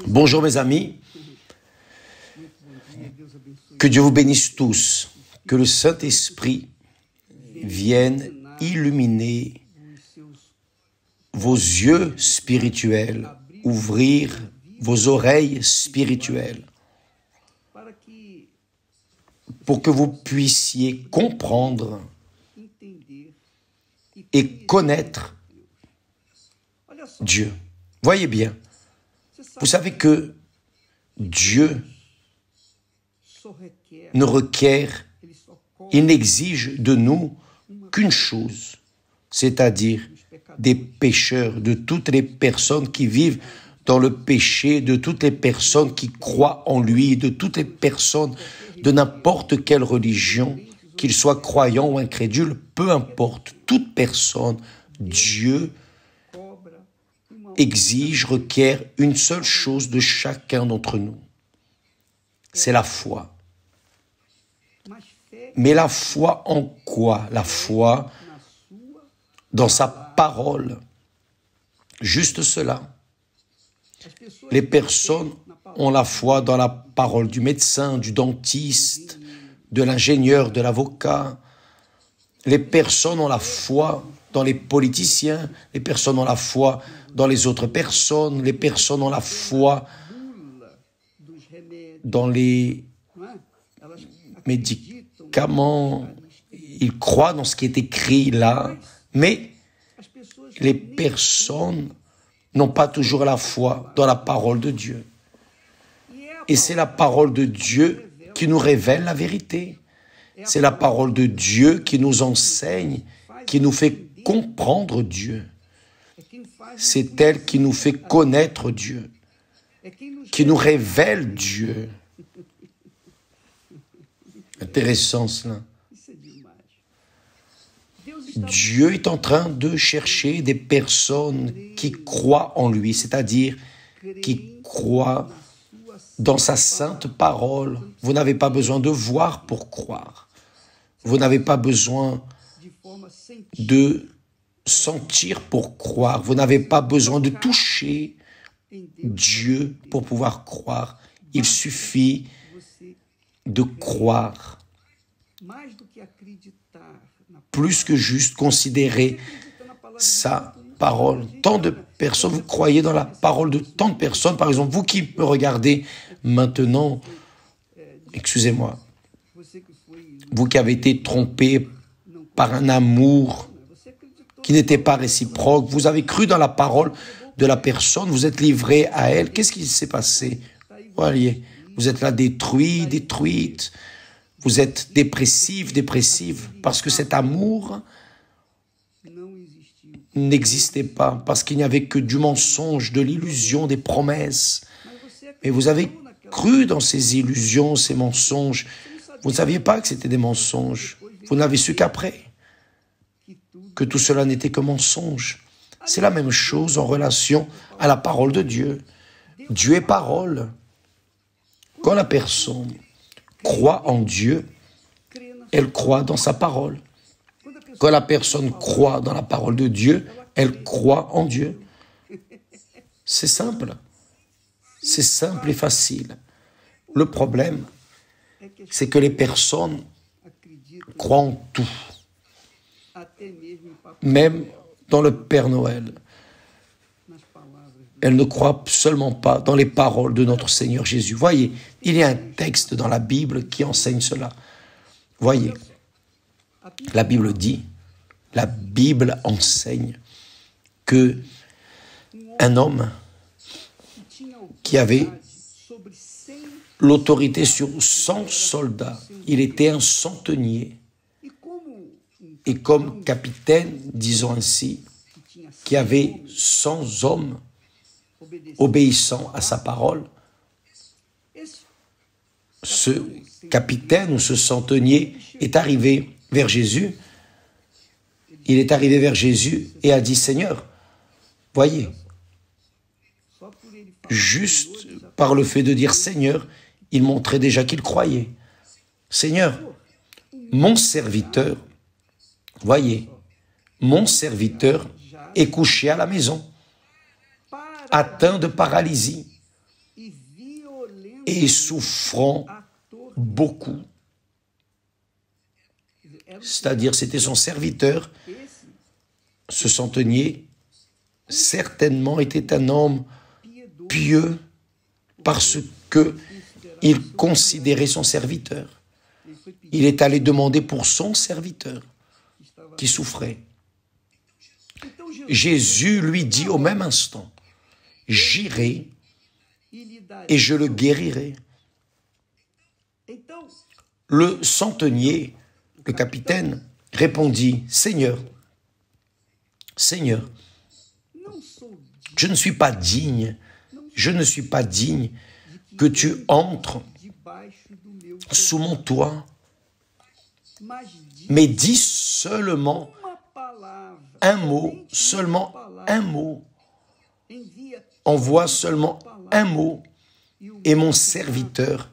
Bonjour mes amis, que Dieu vous bénisse tous, que le Saint-Esprit vienne illuminer vos yeux spirituels, ouvrir vos oreilles spirituelles, pour que vous puissiez comprendre et connaître Dieu. Voyez bien, vous savez que Dieu ne requiert, il n'exige de nous qu'une chose, c'est-à-dire des pécheurs, de toutes les personnes qui vivent dans le péché, de toutes les personnes qui croient en lui, de toutes les personnes de n'importe quelle religion, qu'ils soient croyants ou incrédules, peu importe, toute personne, Dieu exige, requiert une seule chose de chacun d'entre nous. C'est la foi. Mais la foi en quoi? La foi dans sa parole. Juste cela. Les personnes ont la foi dans la parole du médecin, du dentiste, de l'ingénieur, de l'avocat. Les personnes ont la foi dans les politiciens, les personnes ont la foi dans les autres personnes, les personnes ont la foi dans les médicaments, ils croient dans ce qui est écrit là, mais les personnes n'ont pas toujours la foi dans la parole de Dieu. Et c'est la parole de Dieu qui nous révèle la vérité. C'est la parole de Dieu qui nous enseigne, qui nous fait comprendre Dieu. C'est elle qui nous fait connaître Dieu, qui nous révèle Dieu. Intéressant cela. Dieu est en train de chercher des personnes qui croient en lui, c'est-à-dire qui croient dans sa sainte parole. Vous n'avez pas besoin de voir pour croire. Vous n'avez pas besoin de sentir pour croire. Vous n'avez pas besoin de toucher Dieu pour pouvoir croire. Il suffit de croire. Plus que juste considérer sa parole. Tant de personnes, vous croyez dans la parole de tant de personnes. Par exemple, vous qui me regardez maintenant, excusez-moi, vous qui avez été trompé par un amour qui n'était pas réciproque, vous avez cru dans la parole de la personne, vous êtes livré à elle. Qu'est-ce qui s'est passé? Voyez, vous êtes là détruit, détruite. Vous êtes dépressif, dépressive, parce que cet amour n'existait pas, parce qu'il n'y avait que du mensonge, de l'illusion, des promesses. Mais vous avez cru dans ces illusions, ces mensonges. Vous ne saviez pas que c'était des mensonges. Vous n'avez su qu'après, que tout cela n'était que mensonge. C'est la même chose en relation à la parole de Dieu. Dieu est parole. Quand la personne croit en Dieu, elle croit dans sa parole. Quand la personne croit dans la parole de Dieu, elle croit en Dieu. C'est simple. C'est simple et facile. Le problème, c'est que les personnes croient en tout. Même dans le Père Noël. Elles ne croient seulement pas dans les paroles de notre Seigneur Jésus. Voyez, il y a un texte dans la Bible qui enseigne cela. Voyez, la Bible dit, la Bible enseigne que un homme qui avait l'autorité sur 100 soldats, il était un centenier. Et comme capitaine, disons ainsi, qui avait 100 hommes obéissant à sa parole, ce capitaine ou ce centenier est arrivé vers Jésus. Il est arrivé vers Jésus et a dit, Seigneur, voyez, juste par le fait de dire Seigneur, il montrait déjà qu'il croyait. Seigneur, mon serviteur, voyez, mon serviteur est couché à la maison, atteint de paralysie. et souffrant beaucoup. C'est-à-dire, c'était son serviteur. Ce centenier, certainement, était un homme pieux parce qu'il considérait son serviteur. Il est allé demander pour son serviteur qui souffrait. Jésus lui dit au même instant, « J'irai et je le guérirai. » Le centenier, le capitaine, répondit, « Seigneur, Seigneur, je ne suis pas digne que tu entres sous mon toit, mais dis seulement un mot, envoie seulement un mot, et mon serviteur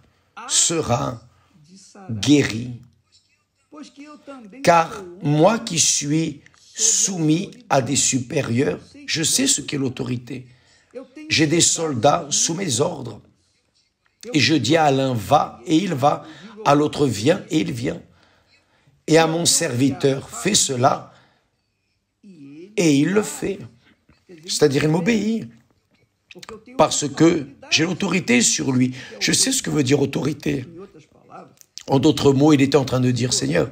sera guéri. Car moi qui suis soumis à des supérieurs, je sais ce qu'est l'autorité. J'ai des soldats sous mes ordres. Et je dis à l'un va, et il va, à l'autre viens, et il vient. Et à mon serviteur fais cela, et il le fait. C'est-à-dire, il m'obéit. Parce que j'ai l'autorité sur lui. Je sais ce que veut dire autorité. En d'autres mots, il était en train de dire, Seigneur,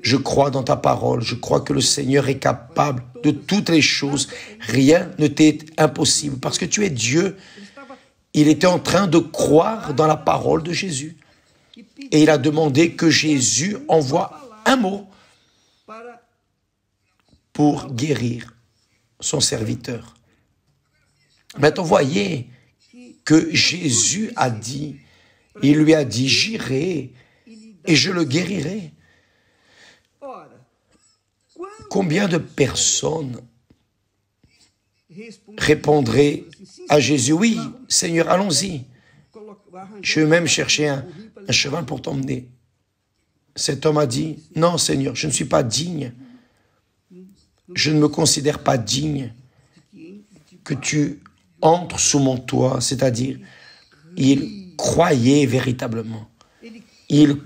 je crois dans ta parole, je crois que le Seigneur est capable de toutes les choses. Rien ne t'est impossible parce que tu es Dieu. Il était en train de croire dans la parole de Jésus. Et il a demandé que Jésus envoie un mot pour guérir son serviteur. Maintenant, voyez que Jésus a dit, il lui a dit, j'irai et je le guérirai. Combien de personnes répondraient à Jésus, oui, Seigneur, allons-y. Je vais même chercher un cheval pour t'emmener. Cet homme a dit, non, Seigneur, je ne suis pas digne. Je ne me considère pas digne que tu entres sous mon toit. C'est-à-dire, il croyait véritablement. Il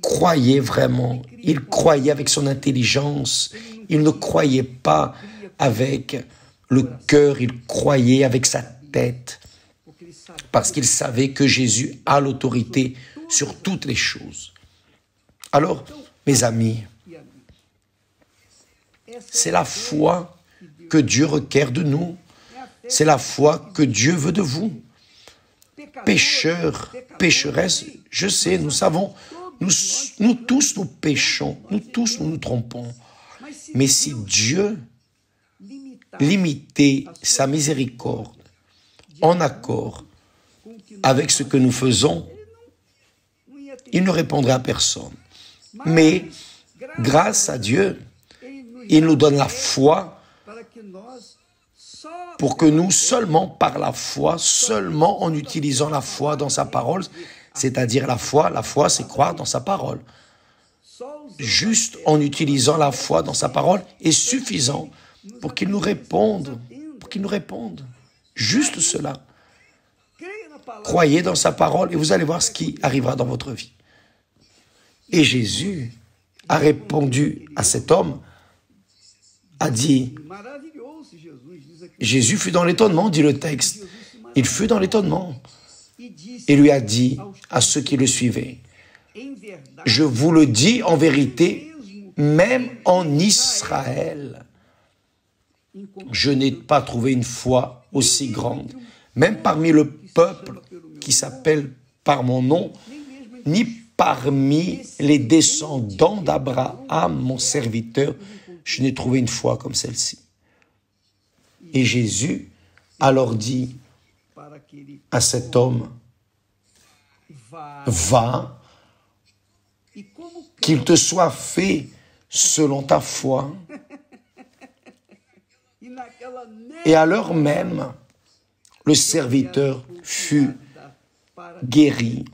croyait vraiment. Il croyait avec son intelligence. Il ne croyait pas avec le cœur, il croyait avec sa tête. Parce qu'il savait que Jésus a l'autorité sur toutes les choses. Alors, mes amis, c'est la foi que Dieu requiert de nous. C'est la foi que Dieu veut de vous. Pécheurs, pécheresses, je sais, nous savons, nous tous nous péchons, nous tous nous trompons. Mais si Dieu limitait sa miséricorde en accord avec ce que nous faisons, il ne répondrait à personne. Mais grâce à Dieu, il nous donne la foi pour que nous, seulement par la foi, seulement en utilisant la foi dans sa parole, c'est-à-dire la foi c'est croire dans sa parole. Juste en utilisant la foi dans sa parole est suffisant pour qu'il nous réponde, Juste cela. Croyez dans sa parole et vous allez voir ce qui arrivera dans votre vie. Et Jésus a répondu à cet homme, a dit, Jésus fut dans l'étonnement, dit le texte. Il fut dans l'étonnement et lui a dit à ceux qui le suivaient, je vous le dis en vérité, même en Israël, je n'ai pas trouvé une foi aussi grande, même parmi le peuple qui s'appelle par mon nom, ni parmi les descendants d'Abraham, mon serviteur, je n'ai trouvé une foi comme celle-ci. Et Jésus alors dit à cet homme, va, qu'il te soit fait selon ta foi. Et à l'heure même, le serviteur fut guéri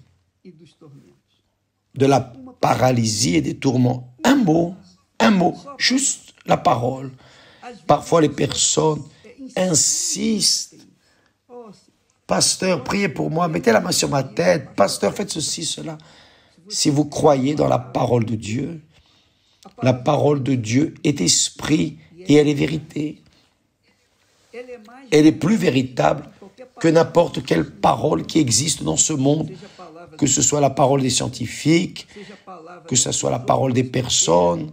de la paralysie et des tourments. Un mot, juste la parole. Parfois, les personnes insistent Pasteur, priez pour moi, mettez la main sur ma tête. Pasteur, faites ceci, cela. Si vous croyez dans la parole de Dieu, la parole de Dieu est esprit et elle est vérité. Elle est plus véritable que n'importe quelle parole qui existe dans ce monde, que ce soit la parole des scientifiques, que ce soit la parole des personnes,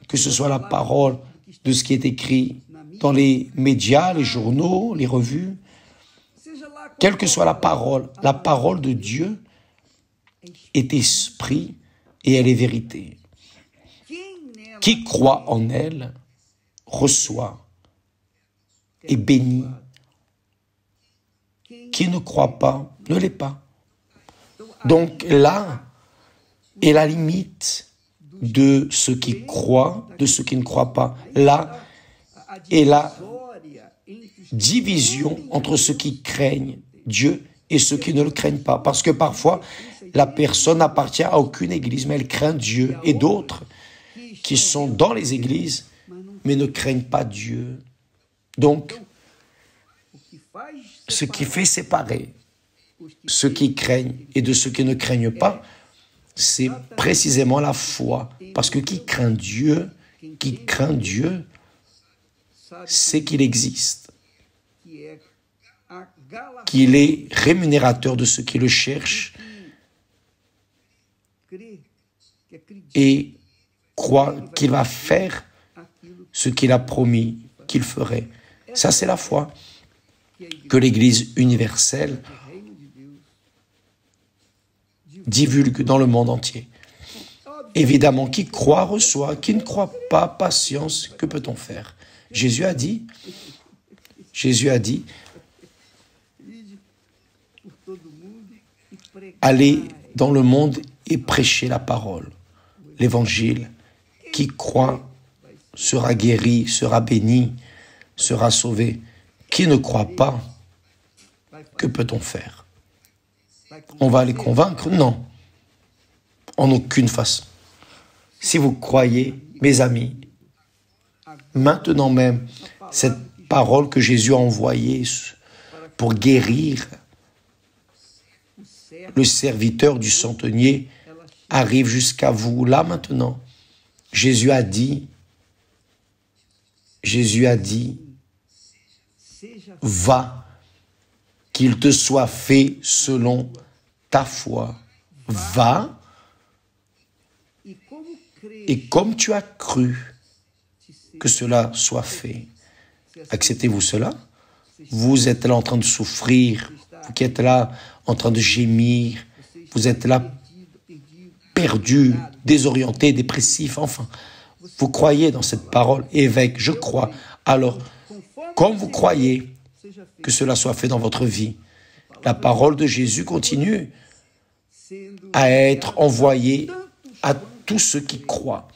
que ce soit la parole de ce qui est écrit dans les médias, les journaux, les revues. Quelle que soit la parole de Dieu est esprit et elle est vérité. Qui croit en elle reçoit et bénit. Qui ne croit pas ne l'est pas. Donc là est la limite de ceux qui croient, de ceux qui ne croient pas. Là est la division entre ceux qui craignent Dieu et ceux qui ne le craignent pas. Parce que parfois, la personne n'appartient à aucune église, mais elle craint Dieu. Et d'autres qui sont dans les églises, mais ne craignent pas Dieu. Donc, ce qui fait séparer ceux qui craignent et de ceux qui ne craignent pas, c'est précisément la foi. Parce que qui craint Dieu, c'est qu'il existe, qu'il est rémunérateur de ceux qui le cherchent et croit qu'il va faire ce qu'il a promis qu'il ferait. Ça, c'est la foi que l'Église universelle divulgue dans le monde entier. Évidemment, qui croit reçoit, qui ne croit pas, patience, que peut-on faire? Jésus a dit, allez dans le monde et prêchez la parole, l'évangile. Qui croit sera guéri, sera béni, sera sauvé. Qui ne croit pas, que peut-on faire? On va les convaincre? Non, en aucune façon. Si vous croyez, mes amis, maintenant même, cette parole que Jésus a envoyée pour guérir le serviteur du centenier arrive jusqu'à vous, là maintenant. Jésus a dit, va, qu'il te soit fait selon ta foi. Va, et comme tu as cru, que cela soit fait. Acceptez-vous cela? Vous êtes là en train de souffrir, vous qui êtes là en train de gémir, vous êtes là perdu, désorienté, dépressif, enfin. Vous croyez dans cette parole, évêque, je crois. Alors, comme vous croyez, que cela soit fait dans votre vie. La parole de Jésus continue à être envoyée à tous ceux qui croient,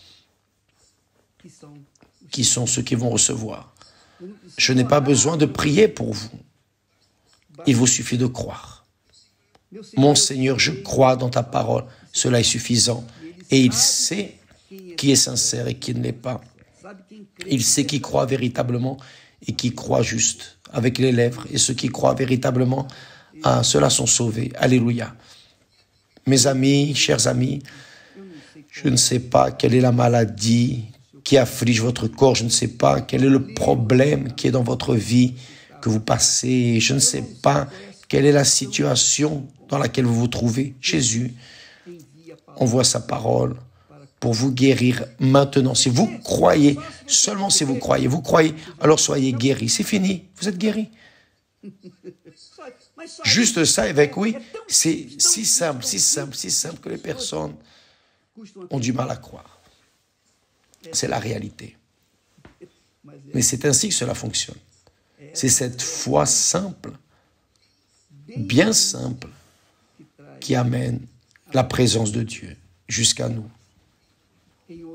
qui sont ceux qui vont recevoir. Je n'ai pas besoin de prier pour vous. Il vous suffit de croire. Mon Seigneur, je crois dans ta parole. Cela est suffisant. Et il sait qui est sincère et qui ne l'est pas. Il sait qui croit véritablement et qui croit juste avec les lèvres. Et ceux qui croient véritablement, ceux-là sont sauvés. Alléluia. Mes amis, chers amis, je ne sais pas quelle est la maladie qui afflige votre corps. Je ne sais pas quel est le problème qui est dans votre vie que vous passez. Je ne sais pas quelle est la situation dans laquelle vous vous trouvez. Jésus envoie sa parole pour vous guérir maintenant. Si vous croyez, seulement si vous croyez, alors soyez guéris. C'est fini, vous êtes guéris. Juste ça, évêque, oui, c'est si simple que les personnes ont du mal à croire. C'est la réalité. Mais c'est ainsi que cela fonctionne. C'est cette foi simple, bien simple, qui amène la présence de Dieu jusqu'à nous.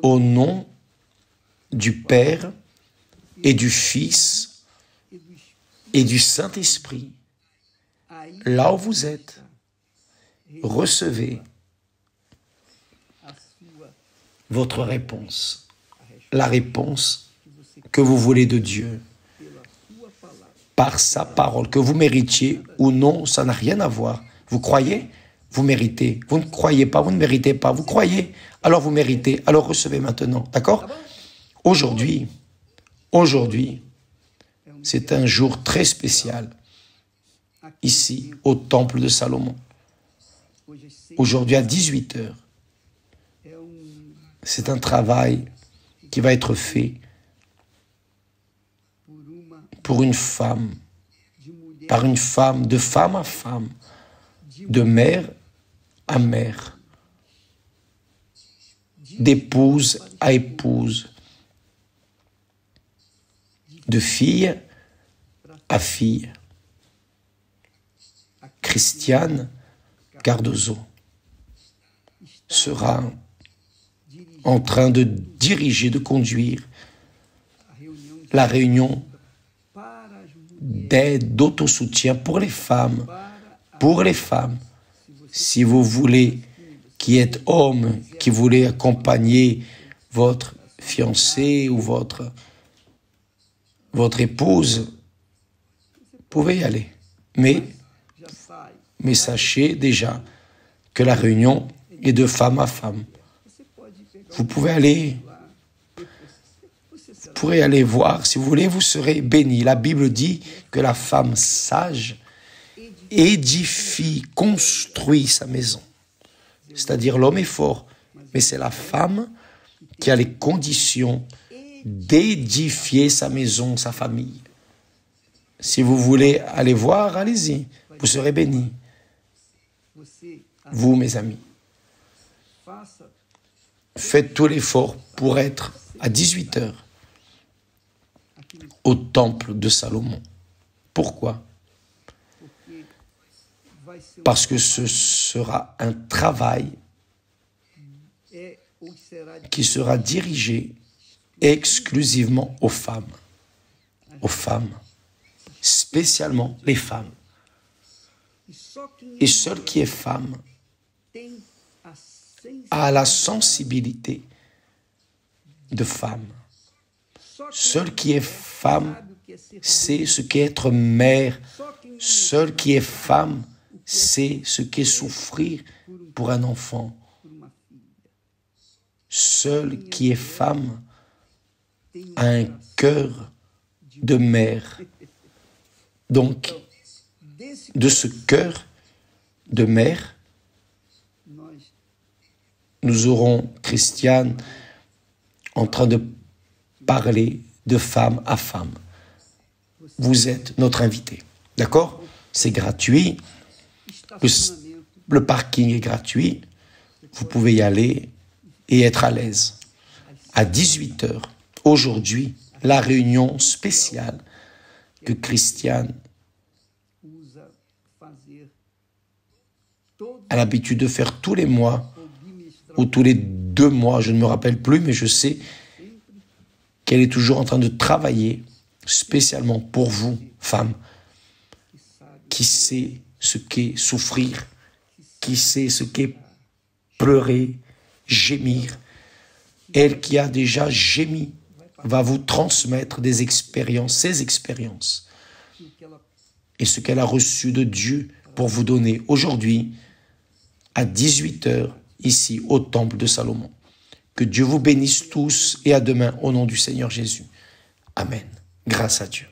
Au nom du Père et du Fils et du Saint-Esprit, là où vous êtes, recevez votre réponse, la réponse que vous voulez de Dieu par sa parole, que vous méritiez ou non, ça n'a rien à voir. Vous croyez? Vous méritez. Vous ne croyez pas, vous ne méritez pas. Vous croyez? Alors vous méritez. Alors recevez maintenant. D'accord? Aujourd'hui, c'est un jour très spécial. Ici, au temple de Salomon. Aujourd'hui, à 18 h, c'est un travail qui va être fait pour une femme, par une femme, de femme à femme, de mère à mère, d'épouse à épouse, de fille à fille. Christiane Cardozo sera en train de diriger, de conduire la réunion d'aide, d'autosoutien pour les femmes. Pour les femmes, si vous voulez, qui êtes homme, qui voulez accompagner votre fiancé ou votre épouse, vous pouvez y aller. Mais sachez déjà que la réunion est de femme à femme. Vous pourrez aller voir, si vous voulez, vous serez bénis. La Bible dit que la femme sage édifie, construit sa maison. C'est-à-dire l'homme est fort, mais c'est la femme qui a les conditions d'édifier sa maison, sa famille. Si vous voulez aller voir, allez-y, vous serez bénis. Vous, mes amis, faites tout l'effort pour être à 18 h au temple de Salomon. Pourquoi? Parce que ce sera un travail qui sera dirigé exclusivement aux femmes, spécialement les femmes. Et seule qui est femme a la sensibilité de femme. Seule qui est femme sait ce qu'est être mère. Seule qui est femme sait ce qu'est souffrir pour un enfant. Seule qui est femme a un cœur de mère. Donc, de ce cœur de mère, nous aurons Christiane en train de parler de femme à femme. Vous êtes notre invité. D'accord? C'est gratuit. Le parking est gratuit. Vous pouvez y aller et être à l'aise. À 18 h, aujourd'hui, la réunion spéciale que Christiane a l'habitude de faire tous les mois ou tous les 2 mois, je ne me rappelle plus, mais je sais qu'elle est toujours en train de travailler spécialement pour vous, femmes, qui sait ce qu'est souffrir, qui sait ce qu'est pleurer, gémir. Elle qui a déjà gémi va vous transmettre des expériences, ses expériences, et ce qu'elle a reçu de Dieu pour vous donner aujourd'hui à 18 h ici au temple de Salomon. Que Dieu vous bénisse tous et à demain au nom du Seigneur Jésus. Amen. Grâce à Dieu.